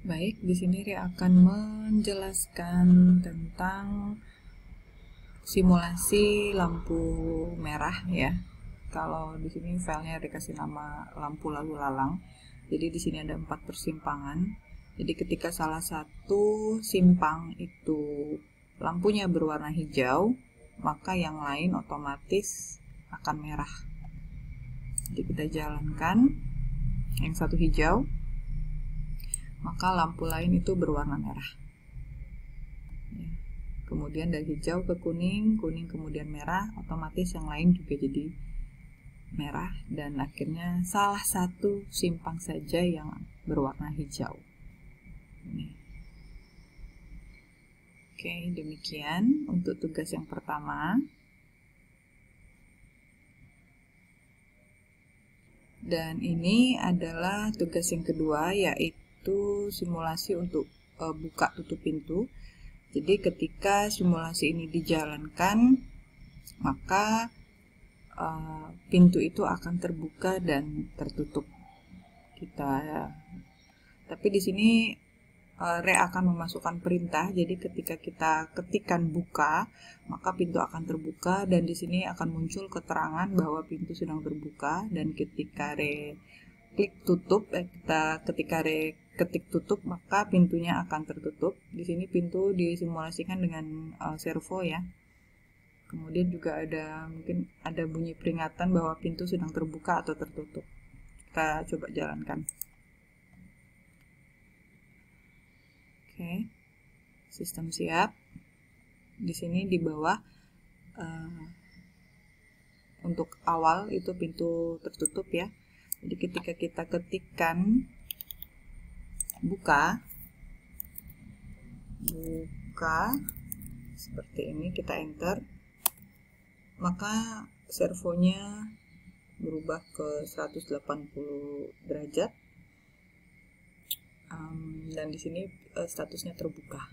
Baik, di sini Ria akan menjelaskan tentang simulasi lampu merah ya. Kalau di sini filenya dikasih nama lampu lalu lalang. Jadi di sini ada 4 persimpangan. Jadi ketika salah satu simpang itu lampunya berwarna hijau, maka yang lain otomatis akan merah. Jadi kita jalankan yang satu hijau, maka lampu lain itu berwarna merah. Kemudian dari hijau ke kuning, kuning kemudian merah, otomatis yang lain juga jadi merah, dan akhirnya salah satu simpang saja yang berwarna hijau. Ini. Oke, demikian untuk tugas yang pertama. Dan ini adalah tugas yang kedua, yaitu simulasi untuk buka tutup pintu. Jadi ketika simulasi ini dijalankan, maka pintu itu akan terbuka dan tertutup. Tapi di sini Re akan memasukkan perintah. Jadi ketika kita ketikkan buka, maka pintu akan terbuka, dan di sini akan muncul keterangan bahwa pintu sedang terbuka. Dan ketika Re klik tutup, ketika Re ketik tutup, maka pintunya akan tertutup. Di sini pintu disimulasikan dengan servo ya. Kemudian juga mungkin ada bunyi peringatan bahwa pintu sedang terbuka atau tertutup. Kita coba jalankan. Oke, sistem siap. Di sini di bawah untuk awal itu pintu tertutup ya. Jadi ketika kita ketikkan buka seperti ini, kita enter, maka servonya berubah ke 180 derajat, dan di sini statusnya terbuka.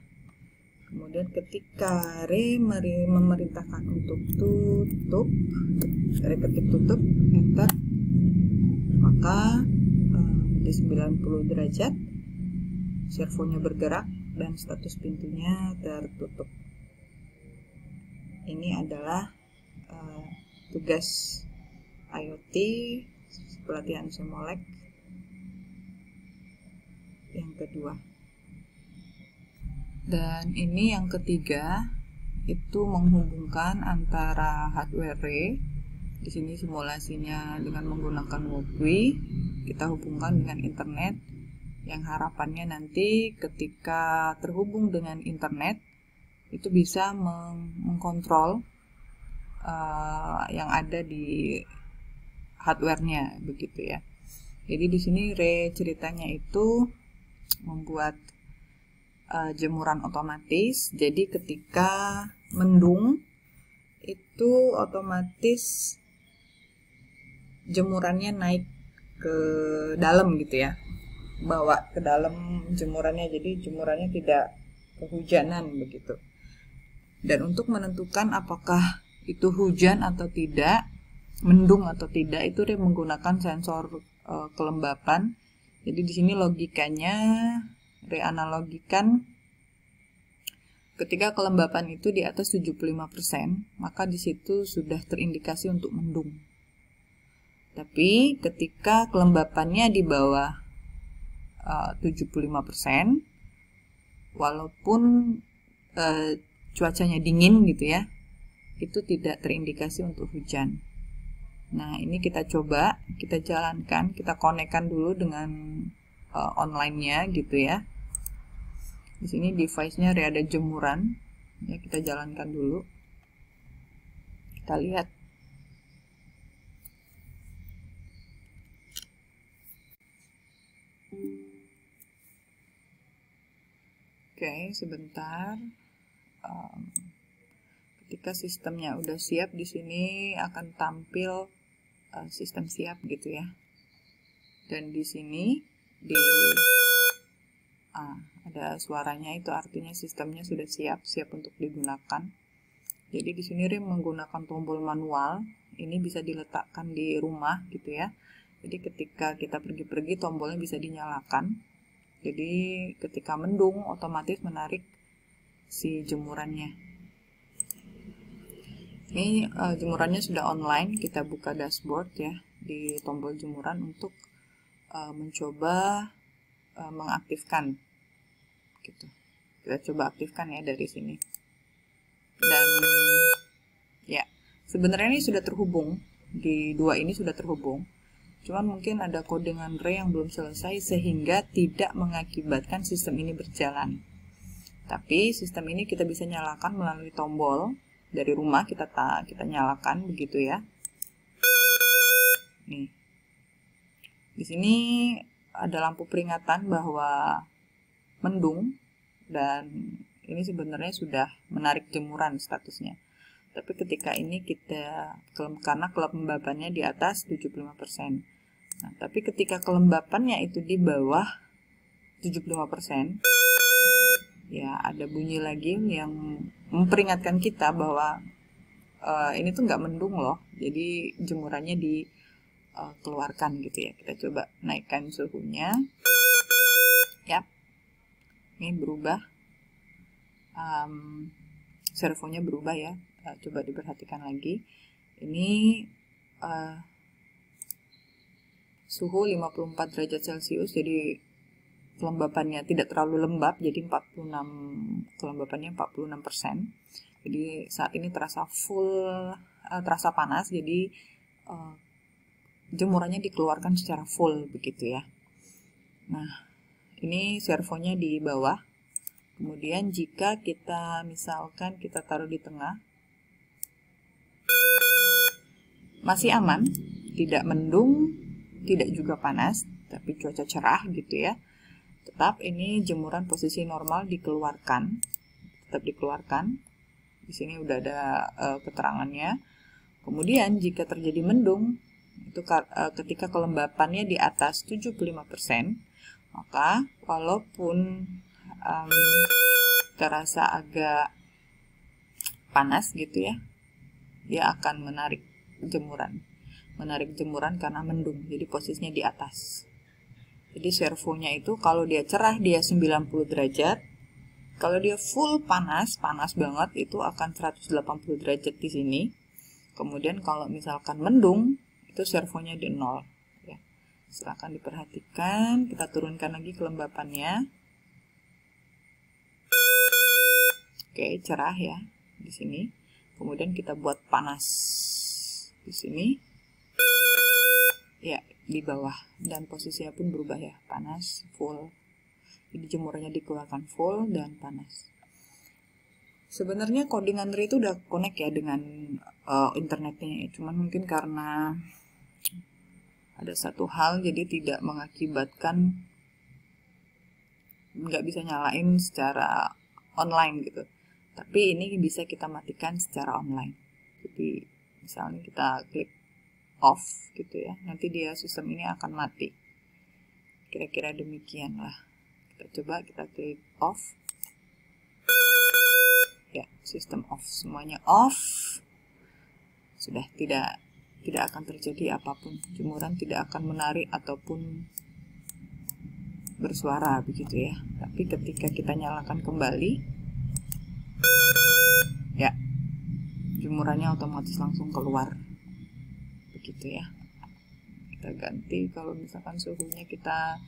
Kemudian ketika Re memerintahkan untuk tutup, Re ketik tutup, enter, maka di 90 derajat servonya bergerak dan status pintunya tertutup. Ini adalah tugas IoT pelatihan Simolek yang kedua. Dan ini yang ketiga, itu menghubungkan antara hardware Re. Di sini simulasinya dengan menggunakan Walkwi, kita hubungkan dengan internet, yang harapannya nanti ketika terhubung dengan internet itu bisa mengkontrol yang ada di hardware-nya, begitu ya. Jadi di sini Re ceritanya itu membuat jemuran otomatis. Jadi ketika mendung itu otomatis jemurannya naik ke dalam gitu ya, bawa ke dalam jemurannya, jadi jemurannya tidak kehujanan begitu. Dan untuk menentukan apakah itu hujan atau tidak, mendung atau tidak, itu dia menggunakan sensor kelembapan. Jadi di sini logikanya Re analogikan ketika kelembapan itu di atas 75%, maka di situ sudah terindikasi untuk mendung. Tapi ketika kelembapannya di bawah 75%, walaupun cuacanya dingin gitu ya, itu tidak terindikasi untuk hujan. Nah, ini kita coba, kita jalankan, kita konekkan dulu dengan online-nya gitu ya. Di sini device-nya ada jemuran, ya, kita jalankan dulu. Kita lihat. Oke, sebentar. Ketika sistemnya udah siap, di sini akan tampil sistem siap gitu ya. Dan di sini ada suaranya, itu artinya sistemnya sudah siap untuk digunakan. Jadi di sini Rim menggunakan tombol manual. Ini bisa diletakkan di rumah gitu ya. Jadi ketika kita pergi-pergi, tombolnya bisa dinyalakan. Jadi ketika mendung otomatis menarik si jemurannya. Ini jemurannya sudah online, kita buka dashboard ya di tombol jemuran untuk mencoba mengaktifkan gitu. Kita coba aktifkan ya dari sini. Dan ya, sebenarnya ini sudah terhubung, di dua ini sudah terhubung. Cuman mungkin ada kodean RE yang belum selesai sehingga tidak mengakibatkan sistem ini berjalan. Tapi sistem ini kita bisa nyalakan melalui tombol dari rumah, kita nyalakan begitu ya. Nih. Di sini ada lampu peringatan bahwa mendung dan ini sebenarnya sudah menarik jemuran statusnya. Tapi ketika ini karena kelembabannya di atas 75%. Nah, tapi ketika kelembapannya itu di bawah 75%, ya ada bunyi lagi yang memperingatkan kita bahwa ini tuh nggak mendung loh. Jadi jemurannya dikeluarkan gitu ya. Kita coba naikkan suhunya. Yap, ini berubah. Servonya berubah ya. Coba diperhatikan lagi. Ini suhu 54 derajat Celcius, jadi kelembapannya tidak terlalu lembab, jadi 46, kelembapannya 46%. Jadi saat ini terasa terasa panas, jadi jemurannya dikeluarkan secara full begitu ya. Nah, ini servonya di bawah. Kemudian jika kita misalkan kita taruh di tengah, masih aman, tidak mendung, tidak juga panas, tapi cuaca cerah gitu ya. Tetap ini jemuran posisi normal dikeluarkan, tetap dikeluarkan. Di sini udah ada keterangannya. Kemudian jika terjadi mendung, itu ketika kelembapannya di atas 75%, maka walaupun terasa agak panas gitu ya, dia akan menarik jemuran karena mendung, jadi posisinya di atas. Jadi servonya itu kalau dia cerah dia 90 derajat, kalau dia full panas banget itu akan 180 derajat di sini. Kemudian kalau misalkan mendung itu servonya di 0 ya. Silakan diperhatikan, kita turunkan lagi kelembapannya. Oke, cerah ya di sini. Kemudian kita buat panas di sini. Ya, di bawah, dan posisinya pun berubah ya, panas, full. Jadi jemurannya dikeluarkan full dan panas. Sebenarnya codingan RE itu udah connect ya dengan internetnya, cuman mungkin karena ada satu hal jadi tidak mengakibatkan nggak bisa nyalain secara online gitu. Tapi ini bisa kita matikan secara online. Jadi misalnya kita klik off gitu ya, nanti dia sistem ini akan mati. Kira-kira demikian lah. Kita coba kita klik off. Ya, sistem off, semuanya off. Sudah tidak akan terjadi apapun. Jemuran tidak akan menarik ataupun bersuara begitu ya. Tapi ketika kita nyalakan kembali, ya, jemurannya otomatis langsung keluar. Begitu ya. Kita ganti, kalau misalkan suhunya kita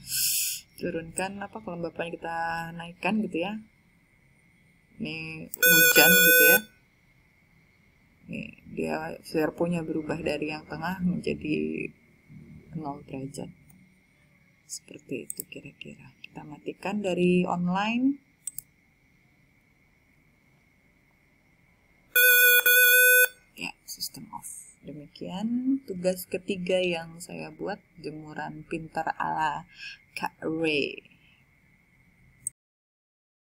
turunkan, kelembapannya kita naikkan gitu ya. Ini hujan gitu ya. Nih, dia servonya berubah dari yang tengah menjadi 0 derajat. Seperti itu kira-kira. Kita matikan dari online. Ya, sistem off. Demikian tugas ketiga yang saya buat, jemuran pintar ala Kak RE.